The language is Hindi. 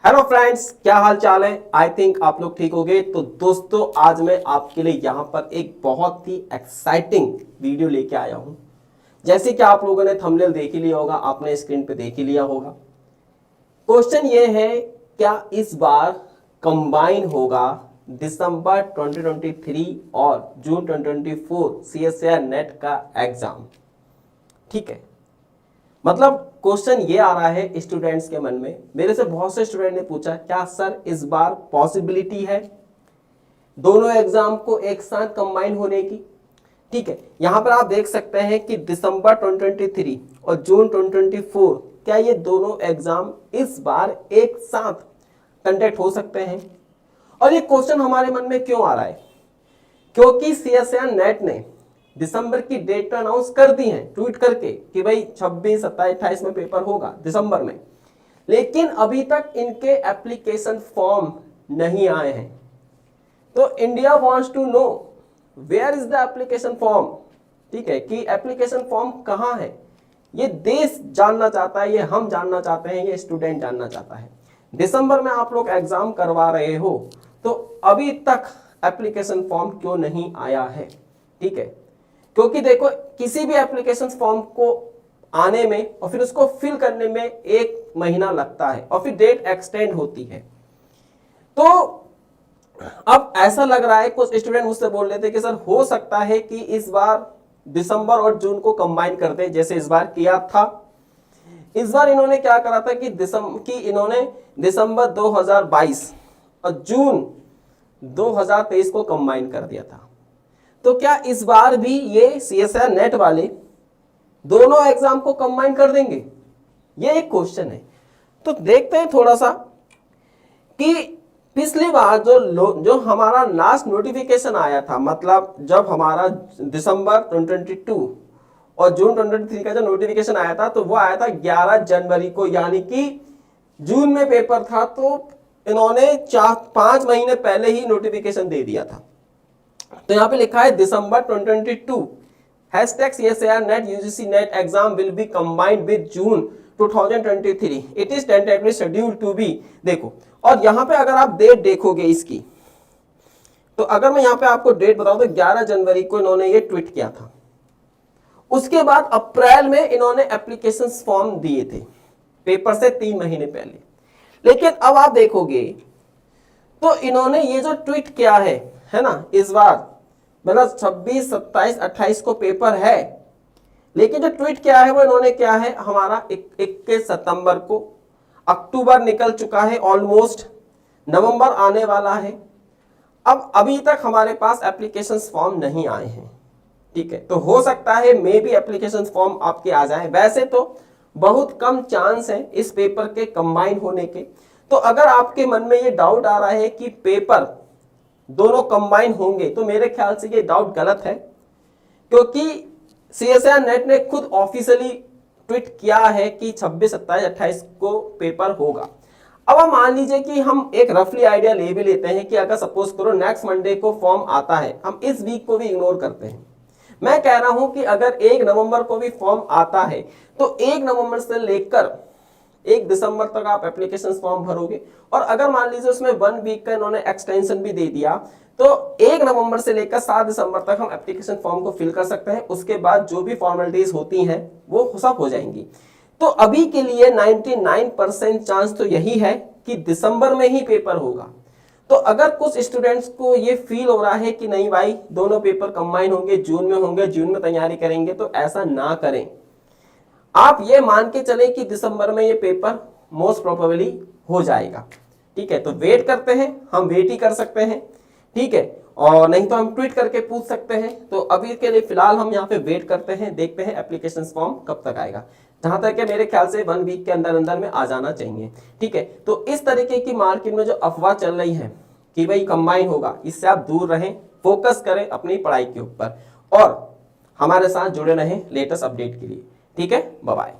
हेलो फ्रेंड्स, क्या हाल चाल है। आई थिंक आप लोग ठीक होंगे। तो दोस्तों, आज मैं आपके लिए यहाँ पर एक बहुत ही एक्साइटिंग वीडियो लेके आया हूँ। जैसे कि आप लोगों ने थंबनेल देख ही लिया होगा, आपने स्क्रीन पे देख ही लिया होगा। क्वेश्चन ये है, क्या इस बार कंबाइन होगा दिसंबर 2023 और जून 2024 CSIR नेट का एग्जाम। ठीक है, मतलब क्वेश्चन ये आ रहा है स्टूडेंट्स के मन में। मेरे से बहुत से स्टूडेंट ने पूछा, क्या सर इस बार पॉसिबिलिटी है दोनों एग्जाम को एक साथ कंबाइन होने की। ठीक है, यहां पर आप देख सकते हैं कि दिसंबर 2023 और जून 2024 क्या ये दोनों एग्जाम इस बार एक साथ कंडक्ट हो सकते हैं। और ये क्वेश्चन हमारे मन में क्यों आ रहा है, क्योंकि CSIR नेट ने दिसंबर की डेट तो अनाउंस कर दी है ट्वीट करके कि भाई 26, 27, 28 में पेपर होगा दिसंबर में, लेकिन अभी तक इनके एप्लीकेशन फॉर्म नहीं आए हैं। तो India wants to know where is the application form. ठीक है, कि एप्लीकेशन फॉर्म कहाँ है, ये देश जानना चाहता है, ये हम जानना चाहते हैं, ये स्टूडेंट जानना चाहता है। दिसंबर में आप लोग एग्जाम करवा रहे हो तो अभी तक एप्लीकेशन फॉर्म क्यों नहीं आया है। ठीक है, क्योंकि देखो किसी भी एप्लीकेशन फॉर्म को आने में और फिर उसको फिल करने में 1 महीना लगता है और फिर डेट एक्सटेंड होती है। तो अब ऐसा लग रहा है, कुछ स्टूडेंट मुझसे बोल रहे थे कि सर हो सकता है कि इस बार दिसंबर और जून को कंबाइन कर दे जैसे इस बार किया था। इस बार इन्होंने क्या करा था कि इन्होंने दिसंबर 2022 और जून 2023 को कंबाइन कर दिया था। तो क्या इस बार भी ये CSIR नेट वाले दोनों एग्जाम को कंबाइन कर देंगे, ये एक क्वेश्चन है। तो देखते हैं थोड़ा सा कि पिछली बार जो हमारा लास्ट नोटिफिकेशन आया था, मतलब जब हमारा दिसंबर 2022 और जून 2023 का जो नोटिफिकेशन आया था, तो वो आया था 11 जनवरी को, यानी कि जून में पेपर था। तो इन्होंने 5 महीने पहले ही नोटिफिकेशन दे दिया था। तो यहाँ पे लिखा है December 2022 #CSIR NET UGC NET exam will be combined with June 2023, it is tentatively scheduled to be. देखो, और यहाँ पे अगर आप डेट देखोगे इसकी, तो अगर मैं यहाँ पे आपको डेट बताऊं तो 11 जनवरी को इन्होंने ये ट्वीट किया था। उसके बाद अप्रैल में इन्होंने एप्लीकेशन फॉर्म दिए थे पेपर से 3 महीने पहले। लेकिन अब आप देखोगे तो इन्होंने ये जो ट्वीट किया है ना, इस बार मतलब 26, 27, 28 को पेपर है, लेकिन जो ट्वीट किया है वो इन्होंने क्या है, हमारा 21 सितंबर को। अक्टूबर निकल चुका है ऑलमोस्ट, नवंबर आने वाला है। अब अभी तक हमारे पास एप्लीकेशन फॉर्म नहीं आए हैं। ठीक है, तो हो सकता है मे बी एप्लीकेशन फॉर्म आपके आ जाए। वैसे तो बहुत कम चांस है इस पेपर के कंबाइन होने के। तो अगर आपके मन में ये डाउट आ रहा है कि पेपर दोनों कंबाइन होंगे, तो मेरे ख्याल से ये डाउट गलत है, क्योंकि CSIR नेट ने खुद ऑफिशियली ट्वीट किया है कि 26, 27, 28 को पेपर होगा। अब हम मान लीजिए कि हम एक रफली आइडिया ले भी लेते हैं कि अगर सपोज करो नेक्स्ट मंडे को फॉर्म आता है, हम इस वीक को भी इग्नोर करते हैं। मैं कह रहा हूं कि अगर 1 नवंबर को भी फॉर्म आता है तो 1 नवंबर से लेकर 1 दिसंबर तक आप एप्लीकेशन फॉर्म भरोगे। और अगर मान लीजिए उसमें 1 वीक का इन्होंने एक्सटेंशन भी दे दिया, तो 1 नवंबर से लेकर 7 दिसंबर तक हम एप्लीकेशन फॉर्म को फिल कर सकते हैं। उसके बाद जो भी फॉर्मेलिटीज होती हैं वो सब हो जाएंगी। तो अभी के लिए 99% चांस तो यही है कि दिसंबर में ही पेपर होगा। तो अगर कुछ स्टूडेंट्स को ये फील हो रहा है कि नहीं भाई दोनों पेपर कंबाइन होंगे, जून में होंगे, जून में तैयारी करेंगे, तो ऐसा ना करें। आप ये मान के चले कि दिसंबर में ये पेपर मोस्ट प्रोबेबली हो जाएगा। ठीक है, तो वेट करते हैं, हम वेट ही कर सकते हैं। ठीक है, और नहीं तो हम ट्वीट करके पूछ सकते हैं। तो अभी के लिए फिलहाल हम यहाँ पे वेट करते हैं, देखते हैं एप्लीकेशन फॉर्म कब तक आएगा। जहां तक है मेरे ख्याल से 1 वीक के अंदर अंदर में आ जाना चाहिए। ठीक है, तो इस तरीके की मार्केट में जो अफवाह चल रही है कि भाई कंबाइन होगा, इससे आप दूर रहें, फोकस करें अपनी पढ़ाई के ऊपर और हमारे साथ जुड़े रहें लेटेस्ट अपडेट के लिए। ठीक है, बाय बाय।